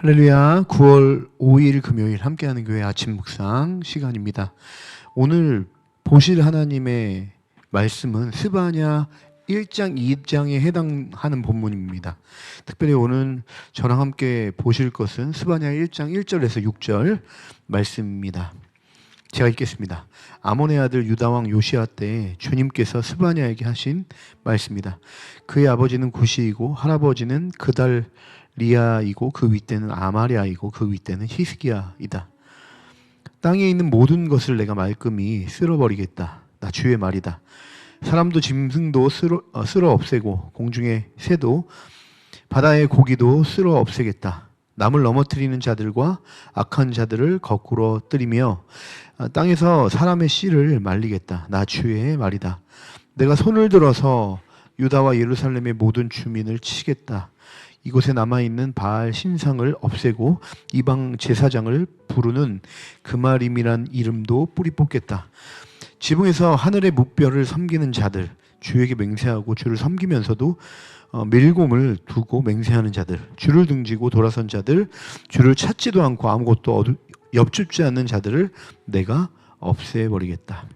할렐루야. 9월 5일 금요일 함께하는 교회 아침 묵상 시간입니다. 오늘 보실 하나님의 말씀은 스바냐 1장 2장에 해당하는 본문입니다. 특별히 오늘 저랑 함께 보실 것은 스바냐 1장 1절에서 6절 말씀입니다. 제가 읽겠습니다. 아몬의 아들 유다왕 요시야 때 주님께서 스바냐에게 하신 말씀입니다. 그의 아버지는 구시이고 할아버지는 그달리아이고 그 윗대는 아마랴이고 그 윗대는 히스기야이다. 땅에 있는 모든 것을 내가 말끔히 쓸어버리겠다. 나 주의 말이다. 사람도 짐승도 쓸어 없애고 공중의 새도 바다의 고기도 쓸어 없애겠다. 남을 넘어뜨리는 자들과 악한 자들을 거꾸로 뜨리며 땅에서 사람의 씨를 말리겠다. 나 주의 말이다. 내가 손을 들어서 유다와 예루살렘의 모든 주민을 치겠다. 이곳에 남아있는 바알 신상을 없애고 이방 제사장을 부르는 그마림이란 이름도 뿌리 뽑겠다. 지붕에서 하늘의 뭇별을 섬기는 자들, 주에게 맹세하고 주를 섬기면서도 밀곰을 두고 맹세하는 자들, 주를 등지고 돌아선 자들, 주를 찾지도 않고 아무것도 엽줍지 않는 자들을 내가 없애버리겠다.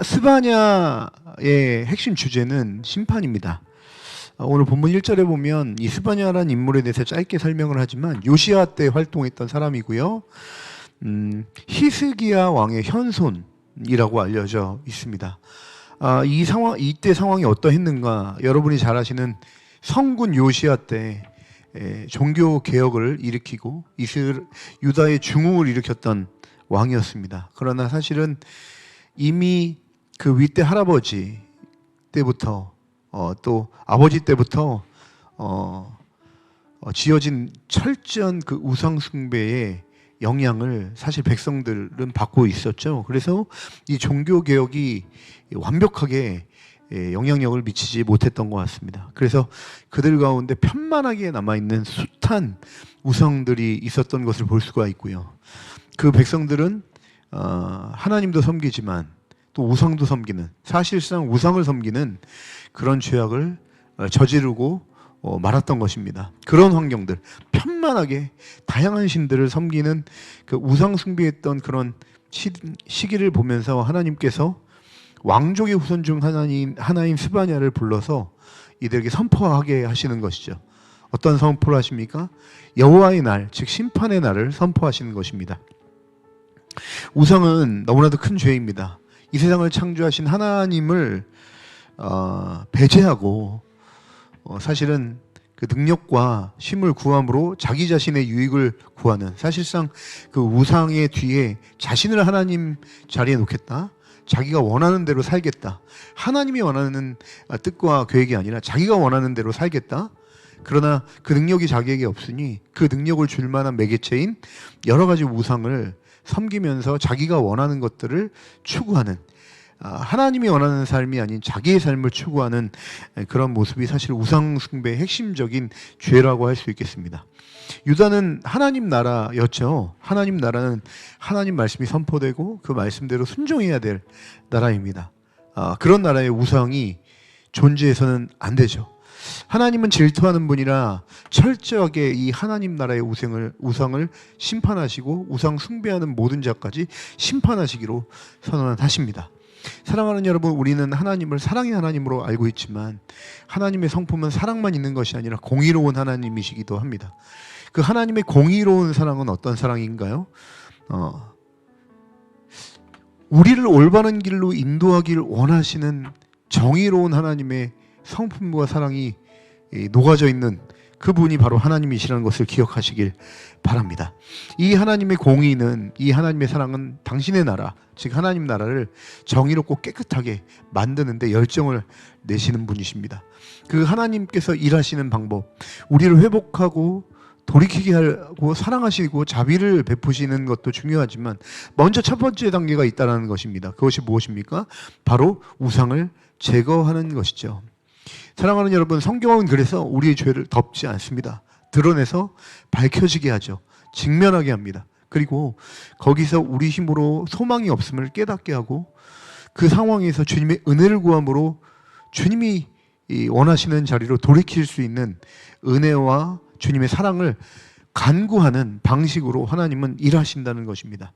스바냐의 핵심 주제는 심판입니다. 오늘 본문 1절에 보면 이 스바냐라는 인물에 대해서 짧게 설명을 하지만 요시야 때 활동했던 사람이고요. 히스기야 왕의 현손이라고 알려져 있습니다. 이때 상황이 어떠했는가? 여러분이 잘 아시는 성군 요시야 때 종교 개혁을 일으키고 유다의 중흥을 일으켰던 왕이었습니다. 그러나 사실은 이미 그 윗대 할아버지 때부터 또 아버지 때부터 지어진 철저한 그 우상 숭배의 영향을 사실 백성들은 받고 있었죠. 그래서 이 종교 개혁이 완벽하게 영향력을 미치지 못했던 것 같습니다. 그래서 그들 가운데 편만하게 남아있는 숱한 우상들이 있었던 것을 볼 수가 있고요. 그 백성들은 하나님도 섬기지만 또 우상도 섬기는, 사실상 우상을 섬기는 그런 죄악을 저지르고 말았던 것입니다. 그런 환경들, 편만하게 다양한 신들을 섬기는 그 우상 숭배했던 그런 시기를 보면서 하나님께서 왕족의 후손 중 하나인 스바냐를 불러서 이들에게 선포하게 하시는 것이죠. 어떤 선포를 하십니까? 여호와의 날, 즉 심판의 날을 선포하시는 것입니다. 우상은 너무나도 큰 죄입니다. 이 세상을 창조하신 하나님을 배제하고 사실은 그 능력과 힘을 구함으로 자기 자신의 유익을 구하는, 사실상 그 우상의 뒤에 자신을 하나님 자리에 놓겠다, 자기가 원하는 대로 살겠다, 하나님이 원하는 뜻과 계획이 아니라 자기가 원하는 대로 살겠다. 그러나 그 능력이 자기에게 없으니 그 능력을 줄 만한 매개체인 여러 가지 우상을 섬기면서 자기가 원하는 것들을 추구하는, 하나님이 원하는 삶이 아닌 자기의 삶을 추구하는 그런 모습이 사실 우상 숭배의 핵심적인 죄라고 할 수 있겠습니다. 유다는 하나님 나라였죠. 하나님 나라는 하나님 말씀이 선포되고 그 말씀대로 순종해야 될 나라입니다. 그런 나라의 우상이 존재해서는 안 되죠. 하나님은 질투하는 분이라 철저하게 이 하나님 나라의 우상을 심판하시고 우상 숭배하는 모든 자까지 심판하시기로 선언하십니다. 사랑하는 여러분, 우리는 하나님을 사랑의 하나님으로 알고 있지만 하나님의 성품은 사랑만 있는 것이 아니라 공의로운 하나님이시기도 합니다. 그 하나님의 공의로운 사랑은 어떤 사랑인가요? 우리를 올바른 길로 인도하기를 원하시는 정의로운 하나님의 성품과 사랑이 녹아져 있는 그분이 바로 하나님이시라는 것을 기억하시길 바랍니다. 이 하나님의 공의는, 이 하나님의 사랑은 당신의 나라, 즉 하나님 나라를 정의롭고 깨끗하게 만드는데 열정을 내시는 분이십니다. 그 하나님께서 일하시는 방법, 우리를 회복하고 돌이키게 하고 사랑하시고 자비를 베푸시는 것도 중요하지만 먼저 첫 번째 단계가 있다는 것입니다. 그것이 무엇입니까? 바로 우상을 제거하는 것이죠. 사랑하는 여러분, 성경은 그래서 우리의 죄를 덮지 않습니다. 드러내서 밝혀지게 하죠. 직면하게 합니다. 그리고 거기서 우리 힘으로 소망이 없음을 깨닫게 하고 그 상황에서 주님의 은혜를 구함으로 주님이 원하시는 자리로 돌이킬 수 있는 은혜와 주님의 사랑을 간구하는 방식으로 하나님은 일하신다는 것입니다.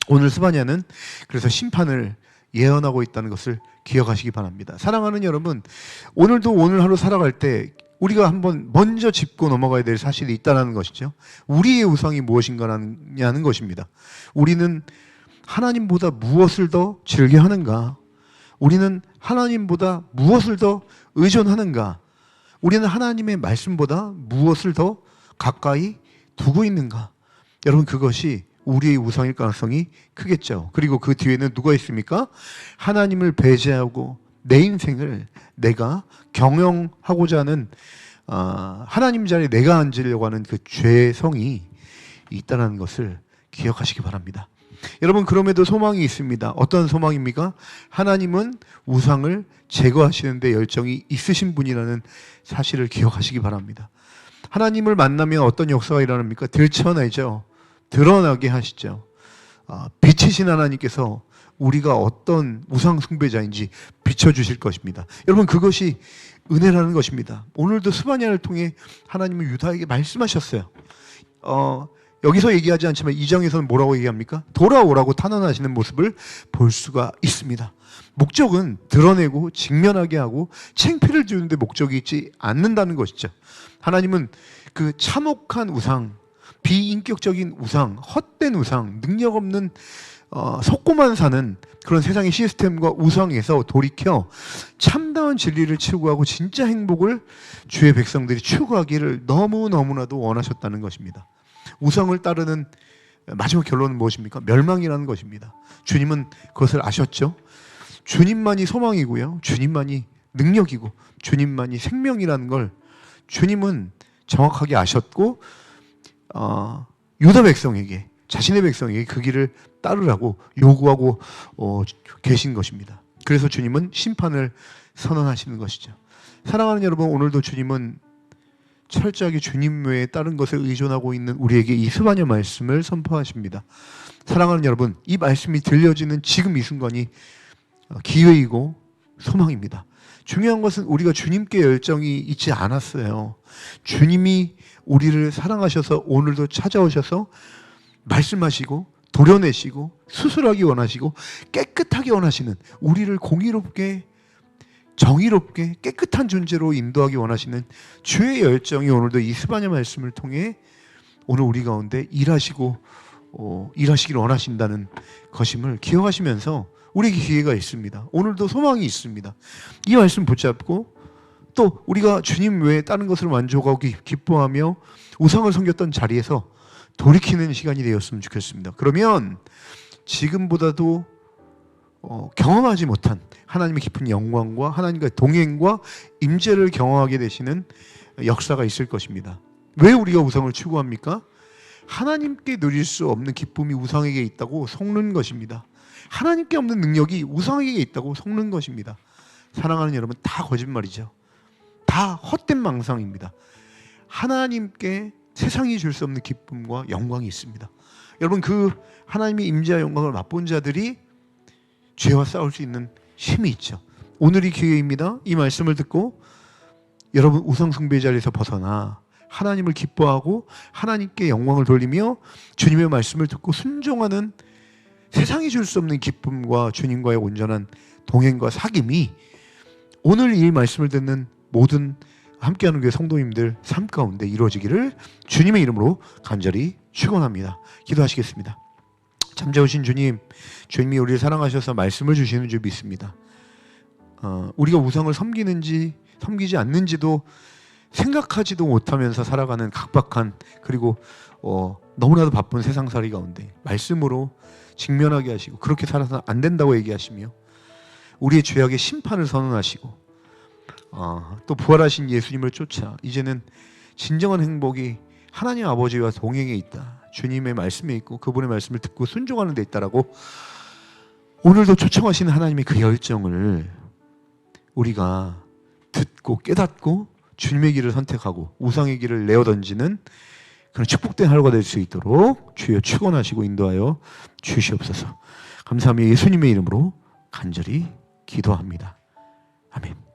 오늘 스바냐는 그래서 심판을 예언하고 있다는 것을 기억하시기 바랍니다. 사랑하는 여러분, 오늘도 오늘 하루 살아갈 때 우리가 한번 먼저 짚고 넘어가야 될 사실이 있다는 것이죠. 우리의 우상이 무엇인가냐는 것입니다. 우리는 하나님보다 무엇을 더 즐겨하는가? 우리는 하나님보다 무엇을 더 의존하는가? 우리는 하나님의 말씀보다 무엇을 더 가까이 두고 있는가? 여러분, 그것이 우리의 우상일 가능성이 크겠죠. 그리고 그 뒤에는 누가 있습니까? 하나님을 배제하고 내 인생을 내가 경영하고자 하는 하나님 자리에 내가 앉으려고 하는 그 죄성이 있다는 것을 기억하시기 바랍니다. 여러분, 그럼에도 소망이 있습니다. 어떤 소망입니까? 하나님은 우상을 제거하시는데 열정이 있으신 분이라는 사실을 기억하시기 바랍니다. 하나님을 만나면 어떤 역사가 일어납니까? 들춰내죠. 드러나게 하시죠. 빛이신 하나님께서 우리가 어떤 우상 숭배자인지 비춰주실 것입니다. 여러분, 그것이 은혜라는 것입니다. 오늘도 스바냐를 통해 하나님은 유다에게 말씀하셨어요. 여기서 얘기하지 않지만 2장에서는 뭐라고 얘기합니까? 돌아오라고 탄원하시는 모습을 볼 수가 있습니다. 목적은 드러내고 직면하게 하고 창피를 주는데 목적이 있지 않는다는 것이죠. 하나님은 그 참혹한 우상, 비인격적인 우상, 헛된 우상, 능력 없는 속고만 사는 그런 세상의 시스템과 우상에서 돌이켜 참다운 진리를 추구하고 진짜 행복을 주의 백성들이 추구하기를 너무너무나도 원하셨다는 것입니다. 우상을 따르는 마지막 결론은 무엇입니까? 멸망이라는 것입니다. 주님은 그것을 아셨죠? 주님만이 소망이고요, 주님만이 능력이고 주님만이 생명이라는 걸 주님은 정확하게 아셨고 유다 백성에게, 자신의 백성에게 그 길을 따르라고 요구하고 계신 것입니다. 그래서 주님은 심판을 선언하시는 것이죠. 사랑하는 여러분, 오늘도 주님은 철저하게 주님 외에 다른 것에 의존하고 있는 우리에게 이 스바냐 말씀을 선포하십니다. 사랑하는 여러분, 이 말씀이 들려지는 지금 이 순간이 기회이고 소망입니다. 중요한 것은 우리가 주님께 열정이 있지 않았어요. 주님이 우리를 사랑하셔서 오늘도 찾아오셔서 말씀하시고 도려내시고 수술하기 원하시고 깨끗하게 원하시는, 우리를 공의롭게 정의롭게 깨끗한 존재로 인도하기 원하시는 주의 열정이 오늘도 이 스바냐 말씀을 통해 오늘 우리 가운데 일하시기를 원하신다는 것임을 기억하시면서 우리에게 기회가 있습니다. 오늘도 소망이 있습니다. 이 말씀 붙잡고 또 우리가 주님 외에 다른 것을 만족하고 기뻐하며 우상을 섬겼던 자리에서 돌이키는 시간이 되었으면 좋겠습니다. 그러면 지금보다도 경험하지 못한 하나님의 깊은 영광과 하나님과의 동행과 임재를 경험하게 되시는 역사가 있을 것입니다. 왜 우리가 우상을 추구합니까? 하나님께 누릴 수 없는 기쁨이 우상에게 있다고 속는 것입니다. 하나님께 없는 능력이 우상에게 있다고 속는 것입니다. 사랑하는 여러분, 다 거짓말이죠. 다 헛된 망상입니다. 하나님께 세상이 줄 수 없는 기쁨과 영광이 있습니다. 여러분, 그 하나님의 임재와 영광을 맛본 자들이 죄와 싸울 수 있는 힘이 있죠. 오늘이 기회입니다. 이 말씀을 듣고 여러분 우상 숭배 자리에서 벗어나 하나님을 기뻐하고 하나님께 영광을 돌리며 주님의 말씀을 듣고 순종하는 세상이 줄 수 없는 기쁨과 주님과의 온전한 동행과 사귐이 오늘 이 말씀을 듣는 모든 함께하는 교회 성도님들 삶 가운데 이루어지기를 주님의 이름으로 간절히 축원합니다. 기도하시겠습니다. 잠재우신 주님, 주님이 우리를 사랑하셔서 말씀을 주시는 줄 믿습니다. 우리가 우상을 섬기는지 섬기지 않는지도 생각하지도 못하면서 살아가는 각박한, 그리고 너무나도 바쁜 세상살이 가운데 말씀으로 직면하게 하시고 그렇게 살아서 안 된다고 얘기하시며 우리의 죄악의 심판을 선언하시고 또 부활하신 예수님을 쫓아 이제는 진정한 행복이 하나님 아버지와 동행에 있다, 주님의 말씀에 있고 그분의 말씀을 듣고 순종하는 데 있다라고 오늘도 초청하시는 하나님의 그 열정을 우리가 듣고 깨닫고 주님의 길을 선택하고 우상의 길을 내어던지는 그런 축복된 하루가 될 수 있도록 주여 축원하시고 인도하여 주시옵소서. 감사하며 예수님의 이름으로 간절히 기도합니다. 아멘.